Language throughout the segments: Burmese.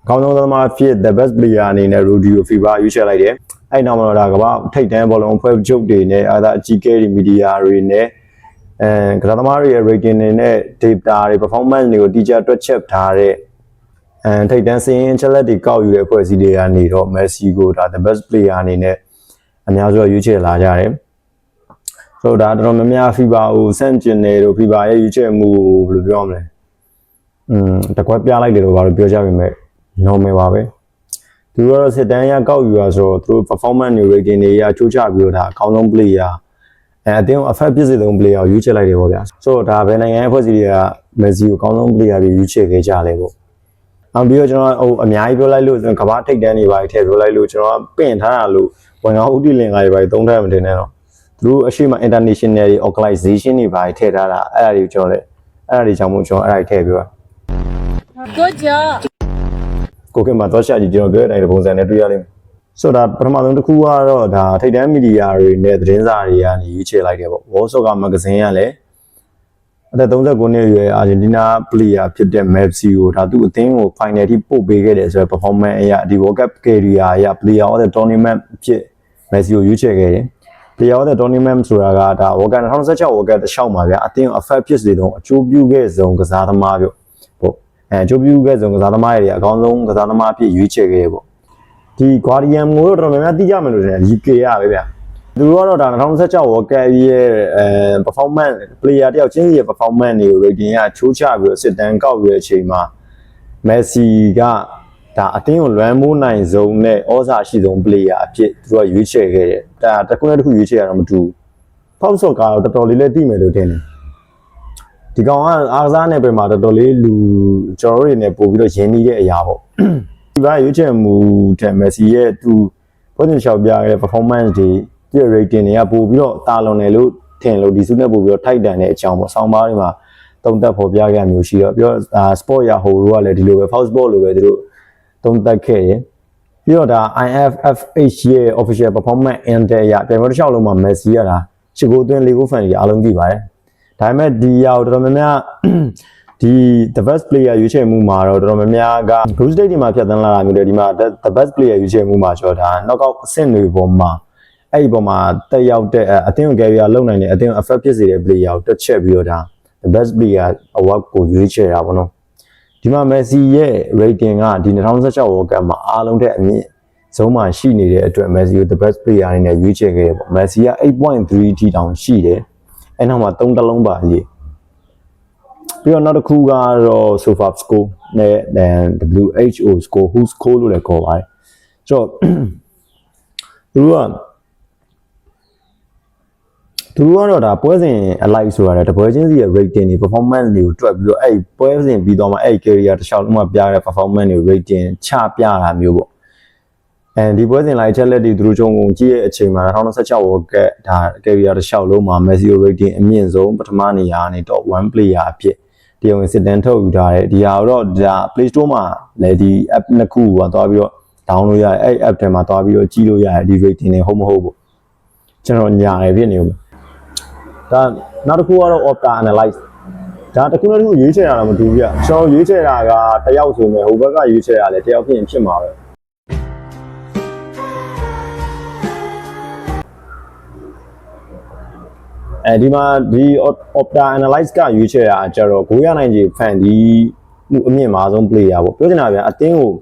ခေါင်းဆောင်သမားဖြစ် the best player အနေနဲ့ Rodrigo Fiba ရွေးချယ်လိုက်တယ်အဲ့နောက်မှာတော့ဒါကထိတ်တန်းဘောလုံးဖွဲ့ချုပ်တွေနဲ့အကြီးကဲတွေမီဒီယာတွေနဲ့ကစားသမားတွေရဲ့ rating တွေနဲ့ data တွေ performance တွေကိုတိကျတွက်ချက်ထားတဲ့ထိတ်တန်းစင်းချက်လက်တွေကောက်ယူတဲ့အဖွဲ့အစည်းတွေကနေတော့ Messi ကိုဒါ the best player အနေနဲ့အများစုရွေးချယ်လာကြတယ်ဆိုတော့ဒါတော်တော်များများ FIBA ကိုစန့်ကျင်နေလို့ FIBA ရဲ့ရွေးချယ်မှုကိုဘယ်လိုပြောမလဲတကွက်ပြလိုက်တယ်လို့ဘာလို့ပြောကြပါမယ် normal ပါပဲသူတို့ကတော့စစ်တမ်းရကောက်ယူရဆိုတော့သူတို့ performance တွေ rating တွေရချိုးချပြီးတော့ဒါအကောင်းဆုံး player အတင်း affect ဖြစ်စေတဲ့ player ကိုရွေးချယ်လိုက်တယ်ပေါ့ဗျာဆိုတော့ဒါဘယ်နိုင်ငံရဲ့အဖွဲ့အစည်းတွေက Messi ကိုအကောင်းဆုံး player တွေရွေးချယ်ခဲ့ကြလဲပေါ့ပြီးတော့ကျွန်တော်အများကြီးပြောလိုက်လို့ကမ္ဘာထိပ်တန်းတွေပါထည့်ပြောလိုက်လို့ကျွန်တော်ပင့်ထားတာလို့ဝန်ကောင်းဥတီလင်္ကာတွေပါသုံးထားမှတင်နေတော့သူတို့အရှိမ international organization တွေပါထည့်ထားတာအဲ့ဒါတွေကိုကျွန်တော်လည်းအဲ့ဒါတွေကြောင့်မို့ကျွန်တော်အဲ့ဒါတွေထည့်ပြောတာ Good job ကိုကမှတော့ရှာကြည့်ကျွန်တော်ပြောတဲ့အတိုင်းပုံစံနဲ့တွေ့ရလိမ့်မယ်ဆိုတော့ပထမဆုံးတစ်ခုကတော့ဒါထိပ်တန်းမီဒီယာတွေနဲ့သတင်းစာတွေကနေရွေးချယ်လိုက်တယ်ပေါ့ World Soccer Magazine ကလည်းအသက်39နှစ်အရွယ်အာဂျင်တီးနား player ဖြစ်တဲ့ Messi ကိုဒါသူ့အသင်းကို final ထိပို့ပေးခဲ့တယ်ဆိုတော့ performance အရဒီ World Cup career အရ player of the tournament ဖြစ် Messi ကိုရွေးချယ်ခဲ့တယ် player of the tournament ဆိုတာကဒါ World Cup 2016 World Cup တစ်လျှောက်မှာဗျအသင်းကို affect ဖြစ်စေတော့အကျိုးပြုခဲ့ဆုံးကစားသမားပြောပေါ့အကျိုးပြုခဲ့ဆုံးကစားသမားတွေအကောင်းဆုံးကစားသမားဖြစ်ရွေးချယ်ခဲ့တယ်ပေါ့ဒီ Guardian ကိုတော့တော်တော်များများသိကြမယ်လို့ထင်တယ် UK ရပဲဗျသူတို့ကတော့ဒါ2016 World Cup ရဲ့performance player တယောက်ချင်းစီရဲ့ performance တွေကို rating ကချိုးချပြီးတော့စစ်တမ်းကောက်ရတဲ့အချိန်မှာ Messi ကဒါအတင်းကိုလွမ်းမိုးနိုင်ဆုံးနဲ့ဩဇာရှိဆုံး player အဖြစ်သူကရွေးချယ်ခဲ့တယ်ဒါတစ်ခုနဲ့တစ်ခုရွေးချယ်ရတော့မတူဘူးဖောက်ဆော့ကတော့တော်တော်လေးလည်းသိမယ်လို့ထင်တယ်ဒီကောင်ကအားကစားနယ်ပယ်မှာတော်တော်လေးလူကျွန်တော်တို့တွေနဲ့ပို့ပြီးတော့ရင်းနှီးတဲ့အရာပေါ့ဒီဘာရွေးချယ်မှုတဲ့ Messi ရဲ့သူပွဲစဉ်လျှောက်ပြခဲ့တဲ့ performance တွေပြည့် rating တွေကပို့ပြီးတော့တာလွန်တယ်လို့ထင်လို့ဒီစုနဲ့ပို့ပြီးတော့ထိုက်တန်တဲ့အကြောင်းပေါ့ဆောင်းပါးတွေမှာသုံးသပ်ဖော်ပြခဲ့မျိုးရှိတော့ပြော sport ရဟိုတို့ကလည်းဒီလိုပဲ foul sport လိုပဲသူတို့သုံးသပ်ခဲ့ရင်ပြီးတော့ဒါ IFFH ရဲ့ official performance index ရပြန်လို့တစ်လျှောက်လုံးမှာ Messi ရတာရှစ်ဂိုးသွင်းလေးဂိုးဖန်ကြီးအားလုံးသိပါတယ်ဒါပေမဲ့ဒီရောက်တော်တော်များများဒီ the best player ရွေးချယ်မှုမှာတော့တော်တော်များများက group stage တွေမှာဖြတ်သန်းလာတာမျိုးတွေဒီမှာ the best player ရွေးချယ်မှုမှာကျော်ဒါ knockout အဆင့်တွေပေါ်မှာအဲ့ဒီပေါ်မှာတက်ရောက်တဲ့အသင်းကို career လုပ်နိုင်တဲ့အသင်းကို affect ဖြစ်စေတဲ့ player ကိုတွက်ချက်ပြီးတော့ဒါ the best player award ကိုရွေးချယ်တာပေါ့နော်ဒီမှာ Messi ရဲ့ rating ကဒီ2016 World Cup မှာအားလုံးထက်အမြင့်ဆုံးမှာရှိနေတဲ့အတွက် Messi ကို the best player အနေနဲ့ရွေးချယ်ခဲ့တယ်ပေါ့ Messi က 8.3 ထိတောင်ရှိတယ်အဲ့နောက်မှာ3တလုံးပါရေးပြီးတော့နောက်တစ်ခုကတော့ Sofa score နဲ့ WHO score who score လို့လည်းခေါ်ပါတယ်ဆိုတော့သူတို့ကတော့ဒါပွဲစဉ်အလိုက်ဆိုရတယ်တပွဲချင်းစီရဲ့ rating တွေ performance တွေကိုတွက်ပြီးတော့အဲ့ပွဲစဉ်ပြီးတော့မှအဲ့ career တစ်လျှောက်လုံးမှာပြရတဲ့ performance တွေ rating ချပြတာမျိုးပေါ့ဒီပွဲစဉ်လိုက်ချက်လက်တွေသူတို့ချုံကြည့်ရဲ့အချိန်မှာ2016 World Cup ဒါ career တစ်လျှောက်လုံးမှာ Messi rating အမြင့်ဆုံးပထမနေရာကနေ top 1 player အဖြစ်တရားဝင်စစ်တမ်းထုတ်ယူထားတယ်ဒီဟာတော့ဒါ Play Store မှာလည်းဒီ app နှစ်ခုကသွားပြီးတော့ download ရတယ်အဲ့ app ထဲမှာသွားပြီးတော့ကြည့်လို့ရတယ်ဒီ rating တွေဟုတ်မဟုတ်ပေါ့ကျွန်တော်ညာရဖြစ်နေဦးဒါနောက်တစ်ခုကတော့ Opta Analyze ဒါတစ်ခုနဲ့တစ်ခုရွေးချယ်ရတာမတူဘူးပြကျွန်တော်ရွေးချယ်တာကတယောက်ဆိုရင်ဟိုဘက်ကရွေးချယ်ရတယ်တယောက်ဖြစ်မှာပဲဒီမှာဒီ Opta Analyze ကရွေးချယ်တာကြတော့900နိုင်ကြီး fan ဒီမှုအမြင့်မားဆုံး player ပေါ့ပြောချင်တာဗျာအတင်းကို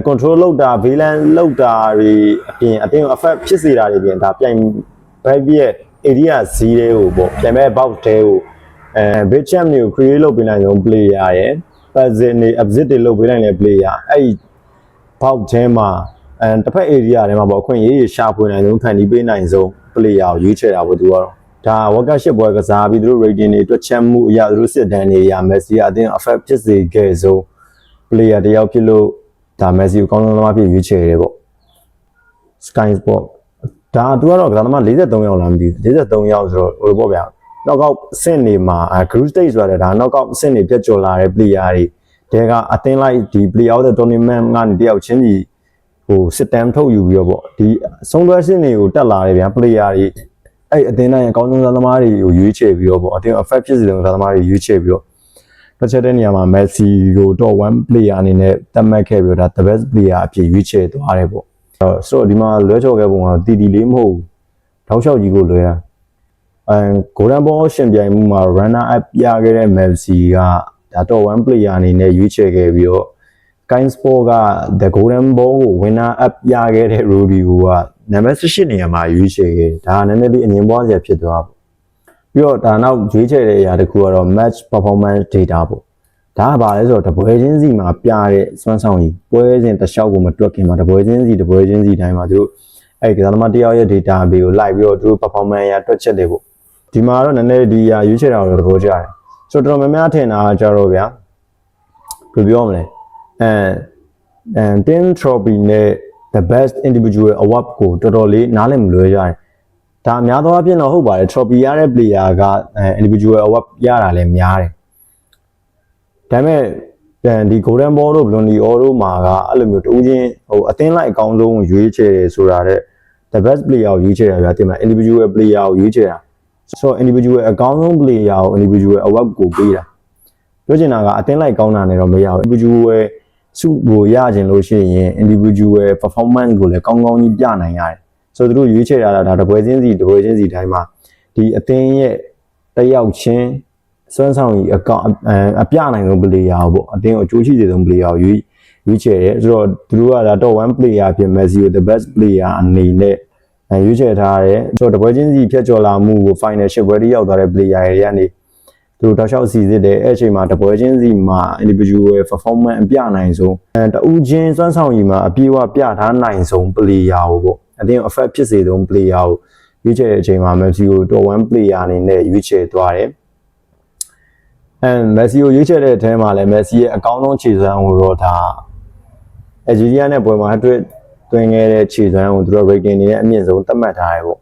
control လုပ်တာ balance လုပ်တာတွေအပြင်အတင်းကို affect ဖြစ်စေတာတွေပြင်ဒါပြိုင် bright ရဲ့ area ဈေးတွေကိုပေါ့ပြိုင်မဲ့ box တွေကိုbig champ တွေကို create လုပ်ပေးနိုင်ဆုံး player ရယ် puzzle တွေ exit တွေလုပ်ပေးနိုင်တဲ့ player အဲ့ box ထဲမှာတစ်ဖက် area ထဲမှာပေါ့အခွင့်အရေးရှာဖွေနိုင်ဆုံးဖန်တီးပေးနိုင်ဆုံး player ကိုရွေးချယ်တာပေါ့သူကတော့ဒါ World Cup 8ပွဲကစားပြီးသူတို့ rating တွေတွက်ချက်မှုအရသူတို့စစ်တမ်းတွေအရ Messi အတင်း affect ဖြစ်စေခဲ့ဆုံး player တယောက်ဖြစ်လို့ဒါ Messi ကိုကောင်းဆုံးသမားဖြစ်ရွေးချယ်တယ်ပေါ့ Sky Sport ဒါသူကတော့ကစားသမား43ယောက်လားမသိဘူး43ယောက်ဆိုတော့ဟိုပေါ့ဗျာ knockout အဆင့်တွေမှာ group stage ဆိုတဲ့ဒါ knockout အဆင့်တွေပြတ်ကျော်လာတဲ့ player တွေတဲကအသင်းလိုက်ဒီ player of the tournament ကနေတယောက်ချင်းစီဟိုစစ်တမ်းထုတ်ယူပြီးတော့ပေါ့ဒီဆုံးသွဲစစ်တွေကိုတက်လာတယ်ဗျာ player တွေအဲ့အသင်းတိုင်းအကောင်းဆုံးသမားတွေကိုရွေးချယ်ပြီးတော့ပေါ့အသင်း affect ဖြစ်စေတဲ့သမားတွေရွေးချယ်ပြီးတော့ တွက်ချက်တဲ့နေရာမှာ Messi ကိုတော့ one player အနေနဲ့သတ်မှတ်ခဲ့ပြီးတော့ဒါ the best player အဖြစ်ရွေးချယ်သွားတယ်ပေါ့ဆိုတော့ဒီမှာလွဲချော်ခဲ့ပုံကတီတီလေးမဟုတ်တောက်လျှောက်ကြီးကိုလွဲတာgolden ball ရှင်ပြိုင်မှုမှာ runner up ပြခဲ့တဲ့ Messi ကဒါတော့ one player အနေနဲ့ရွေးချယ်ခဲ့ပြီးတော့ Sky Sport က the golden ball ကို winner up ပြခဲ့တဲ့ Rodrigo ကနံပါတ်18နေရာမှာရွေးချယ်ခဲ့ဒါနည်းနည်းလေးအငင်းပွားစရာဖြစ်သွားပေါ့ပြီးတော့ဒါနောက်ရွေးချယ်တဲ့အရာတစ်ခုကတော့ match performance data ပေါ့ဒါကဘာလဲဆိုတော့တပွဲချင်းစီမှာပြတဲ့စွမ်းဆောင်ရည်ပွဲစဉ်တစ်လျှောက်ကိုမတွက်ခင်မှာတပွဲချင်းစီတိုင်းမှာသူတို့အဲ့ကစားသမားတယောက်ရဲ့ data ဘေးကိုလိုက်ပြီးတော့သူတို့ performance ရတွက်ချက်တယ်ပေါ့ဒီမှာတော့နည်းနည်းဒီအရာရွေးချယ်တာတော့သဘောကျတယ်ဆိုတော့တော်တော်များများထင်တာကြတော့ဗျာဘယ်လိုပြောမလဲTeam Trophy နဲ့ the best individual award ကိုတော်တော်လေးနားလည်မလွဲကြတယ်ဒါအများသောအားဖြင့်တော့ဟုတ်ပါတယ် trophy ရတဲ့ player က individual award ရတာလည်းများတယ်ဒါပေမဲ့ဒီ golden ball တို့ Ballon d'Or တို့မှာကအဲ့လိုမျိုးတူးချင်းဟိုအသင်းလိုက်အကောင်းဆုံးရွေးချယ်တယ်ဆိုတာတဲ့ the best player ကိုရွေးချယ်တာဗျာတင်မလား individual player ကိုရွေးချယ်တာဆိုတော့ individual အကောင်းဆုံး player ကို individual award ကိုပေးတာပြောချင်တာကအသင်းလိုက်ကောင်းတာနဲ့တော့မရဘူး individual စုကိုရခြင်းလို့ရှိရင် individual performance ကိုလည်းကောင်းကောင်းကြီးပြနိုင်ရတယ်ဆိုတော့သူတို့ရွေးချယ်ရတာဒါတပွဲချင်းစီတိုင်းမှာဒီအသင်းရဲ့တက်ရောက်ခြင်းစွမ်းဆောင်ရည်အပြနိုင်ဆုံး player ပေါ့အသင်းကိုအကျိုးရှိစေဆုံး player ကိုရွေးချယ်တယ်ဆိုတော့သူတို့ကဒါတော့ one player ဖြစ် Messi ကို the best player အနေနဲ့ရွေးချယ်ထားတယ်ဆိုတော့တပွဲချင်းစီဖြတ်ကျော်လာမှုကို final 10ပွဲတိရောက်သွားတဲ့ player တွေကနေသူတို့တောက်လျှောက်စီစစ်တယ်အဲ့အချိန်မှာတပွဲချင်းစီမှာ individual performance အပြနိုင်ဆုံးတဦးချင်းစွမ်းဆောင်ရည်မှာအပြည့်အဝပြထားနိုင်ဆုံး player ကိုပေါ့အတင်း effect ဖြစ်စေဆုံး player ကိုရွေးချယ်တဲ့အချိန်မှာ Messi ကိုတော့ one player အနေနဲ့ရွေးချယ်သွားတယ်Messi ကိုရွေးချယ်တဲ့အထဲမှာလည်း Messi ရဲ့အကောင်းဆုံးခြေစွမ်းကိုတော့ဒါ Algeria နဲ့ပွဲမှာအတွက်တွင်ခဲ့တဲ့ခြေစွမ်းကိုသူတို့ rating နေနဲ့အမြင့်ဆုံးသတ်မှတ်ထားတယ်ပေါ့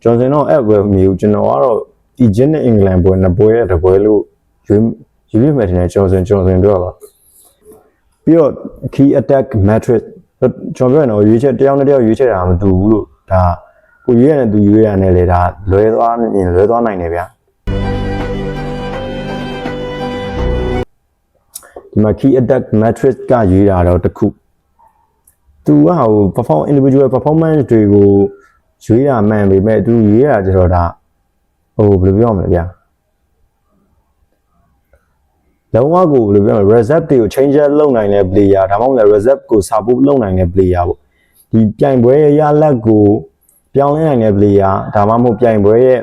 ဂျွန်ဆန်တော့အဲ့ဘယ်မျိုးကျွန်တော်ကတော့ Egypt နဲ့ England ပွဲနှစ်ပွဲရဲ့တပွဲလို့ရွေးမယ်ထင်တယ်ဂျွန်ဆန်ပြောပါပြီးတော့ key attack matrix ကျွန်တော်ပြောရင်တော့ရွေးချက်တယောက်နဲ့တယောက်ရွေးချက်တာမတူဘူးလို့ဒါကိုရွေးရတဲ့သူရွေးရတဲ့လေဒါလွဲသွားနိုင်တယ်ဗျာဒီမှာ key attack matrix ကရွေးတာတော့တခုသူကဟို individual performance တွေကိုရွေးတာမှန်ပေမဲ့သူရွေးတာကျတော့ဒါဟိုဘယ်လိုပြောရမလဲဗျာလုံးဝကိုဘယ်လိုပြောမလဲ reserve တွေကို change လုပ်နိုင်တဲ့ player ဒါမှမဟုတ်လည်း reserve ကို support လုပ်နိုင်တဲ့ player ပေါ့ဒီပြိုင်ပွဲရဲ့ရလဒ်ကိုပြောင်းလဲနိုင်တဲ့ player ဒါမှမဟုတ်ပြိုင်ပွဲရဲ့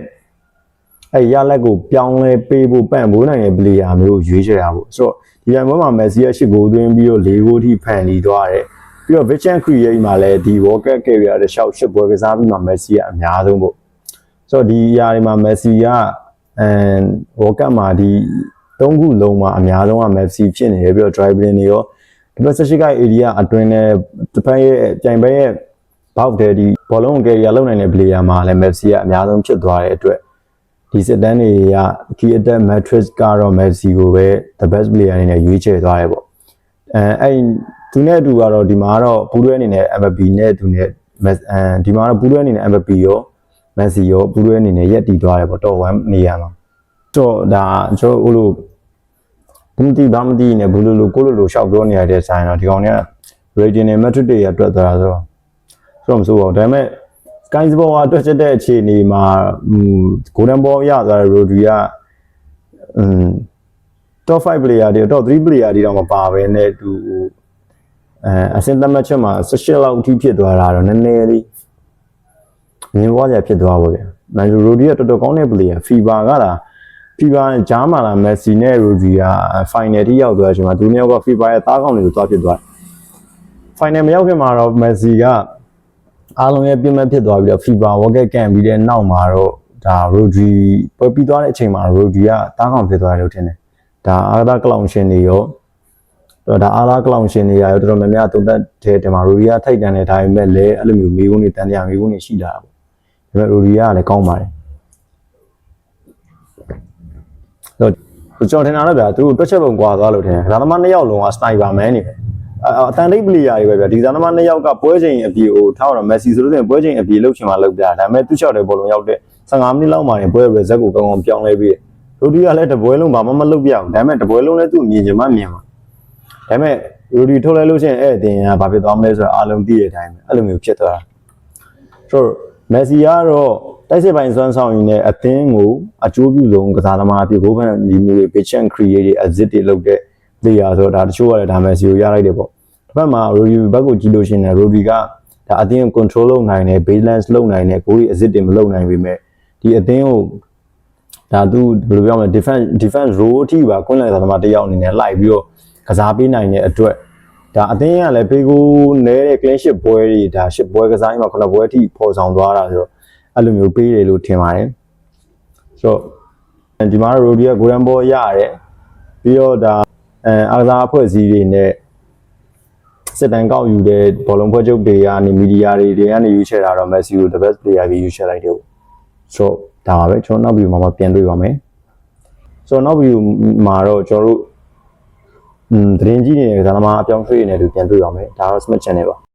အဲ့ရလဒ်ကိုပြောင်းလဲပေးဖို့ပံ့ပိုးနိုင်တဲ့ player မျိုးရွေးချယ်တာပေါ့ဆိုတော့ဒီပြိုင်ပွဲမှာ Messi ရဲ့8ဂိုးသွင်းပြီးတော့4ဂိုးထိဖန်တီးသွားတယ်ပြီးတော့ Vincent Create မှာလည်းဒီ World Cup career တစ်လျှောက်8ပွဲကစားပြီးမှ Messi ကအများဆုံးပေါ့ဆိုတော့ဒီအရာတွေမှာ Messi ကWorld Cup မှာဒီ3ခုလုံးမှာအများဆုံးက Messi ဖြစ်နေတယ်ပြီးတော့ dribbling တွေရောဒီဘက်18က area အတွင်းနဲ့တစ်ဖက်ရဲ့ပြိုင်ပွဲရဲ့ box တဲ့ဒီဘောလုံးကရလုံနိုင်တဲ့ player မှာလည်း Messi ကအများဆုံးဖြစ်သွားတဲ့အတွက်ဒီစစ်တမ်းတွေက key attack matrix ကတော့ Messi ကိုပဲ the best player အနေနဲ့ရွေးချယ်သွားတယ်ပေါ့အဲ့သူနဲ့အတူကတော့ဒီမှာတော့ပူးတွဲအနေနဲ့ MVP နဲ့သူနဲ့ဒီမှာတော့ပူးတွဲအနေနဲ့ MVP ရော Messi ရောပူးတွဲအနေနဲ့ရက်တည်သွားတယ်ပေါ့ top 1နေရာမှာတော့ဒါကျွန်တော်ဟိုလိုဘာမသိနဲ့ဘူးလို့ကိုလိုရှောက်ပြောနေရတဲ့ဆိုင်တော့ဒီကောင်တွေက rating နဲ့ metric တွေရတွက်သွားတာဆိုတော့မဆိုးပါဘူးဒါပေမဲ့ Sky Sport ကတွက်ချက်တဲ့အခြေအနေမှာgolden ball ရသွားတဲ့ Rodri ကtop 5 player တွေ top 3 player တွေတော့မပါဘဲနဲ့သူအဆင့်သတ်မှတ်ချက်မှာ18လောက်အထိဖြစ်သွားတာတော့နည်းနည်းလေးမြင်သွားကြဖြစ်သွားပါဗျာမန်ဂျူရိုဒီကတော်တော်ကောင်းတဲ့ player FIBA ကလား FIBA နဲ့ဂျားမာလာ Messi နဲ့ Rodri က final ထိရောက်သွားတဲ့အချိန်မှာသူနှစ်ယောက်က FIBA ရဲ့သားကောင်းတွေကိုသွားဖြစ်သွားတယ် final မရောက်ခင်မှာတော့ Messi ကအားလုံးရဲ့ပြင်းမဲ့ဖြစ်သွားပြီးတော့ FIBA World Cup ကန်ပြီးတဲ့နောက်မှာတော့ဒါ Rodri ပွဲပြီးသွားတဲ့အချိန်မှာ Rodri ကသားကောင်းဖြစ်သွားတယ်လို့ထင်တယ်ဒါအားသာကလောင်ရှင်တွေရောတော့ဒါအားသာကလောင်ရှင်တွေရောတော်တော်များများသုံးသပ်တဲ့တင်မှာ Rodri ကထိုက်တန်တဲ့ဒါပေမဲ့လည်းအဲ့လိုမျိုးမေးခွန်းတွေတန်တရားမေးခွန်းတွေရှိလာတာပေါ့ဒါပေမဲ့ Rodri ကလည်းကောင်းပါတယ်ကျွန်တော်ထင်တာလည်းဗျာသူတို့တွက်ချက်ပုံကွာသွားလို့ထင်တယ်ဒါသမား2ယောက်လုံးက sniper man နေပဲအတန်တိတ် player တွေပဲဗျာဒီသမား2ယောက်ကပွဲချိန်အပြေကိုထားတော့ Messi ဆိုလို့ဆိုရင်ပွဲချိန်အပြေလောက်ချင်မှလောက်ပြဒါပေမဲ့သူ့ချောက်တဲ့ဘောလုံးရောက်တဲ့15မိနစ်လောက်မှနေပွဲ reset ကိုကောင်းကောင်းပြောင်းလဲပြီး ရိုဒီကလည်းတပွဲလုံးဘာမှမလုပ်ပြအောင်ဒါပေမဲ့တပွဲလုံးလည်းသူ့မြင်ချင်မှမြင်မှာဒါပေမဲ့ရိုဒီထုတ်လိုက်လို့ရှိရင်အဲ့အတင်ကဘာဖြစ်သွားမလဲဆိုတော့အားလုံးသိတဲ့အတိုင်းပဲအဲ့လိုမျိုးဖြစ်သွားတာဆိုတော့မက်ဆီကတော့တိုက်စစ်ပိုင်းစွမ်းဆောင်ရင်းနဲ့အသင်းကိုအကျိုးပြုဆုံးကစားသမားအဖြစ်ဂိုးဖန်ဒီမျိုးတွေ pitch and create တွေ exit တွေလုပ်တဲ့ player ဆိုတော့ဒါတချို့ကလည်းဒါမက်ဆီကိုရလိုက်တယ်ပေါ့တစ်ဖက်မှာရိုဒီဘက်ကိုကြည့်လို့ရှိရင်ရိုဒီကဒါအသင်းကို control လုပ်နိုင်တယ် balance လုပ်နိုင်တယ်ဂိုးတွေ exit တွေမလုပ်နိုင်ပေမဲ့ဒီအသင်းကိုဒါသူဘယ်လိုပြောမလဲ defense role အထိပါကွင်းလယ်သမားတစ်ယောက်အနေနဲ့လိုက်ပြီးတော့ကစားပေးနိုင်တဲ့အတွက်ဒါအသင်းကလည်းပေကိုနဲတဲ့ clean sheet ပွဲတွေဒါ10ပွဲကစားရင်မှ9ပွဲအထိပေါ်ဆောင်သွားတာဆိုတော့အဲ့လိုမျိုးပေးတယ်လို့ထင်ပါတယ်ဆိုတော့ဒီမှာရိုဒီက golden ball ရတယ်ပြီးတော့ဒါအားကစားအဖွဲ့အစည်းတွေနဲ့စစ်တမ်းကောက်ယူတဲ့ဘောလုံးဖွဲ့ချုပ်တွေကနေမီဒီယာတွေကနေယူချယ်တာတော့ Messi ကို the best player ကြီးယူချယ်လိုက်တယ်ဆိုတော့ဒါပါပဲကျွန်တော်နောက်ဗီဒီယိုမှာပြန်တွေ့ပါမယ်ဆိုတော့နောက်ဗီဒီယိုမှာတော့ကျွန်တော်တို့သတင်းကြီးနေတဲ့ကစားသမားအပြောင်းအရွှေ့နေတူပြန်တွေ့ပါမယ်ဒါတော့ Smith Channel ပါ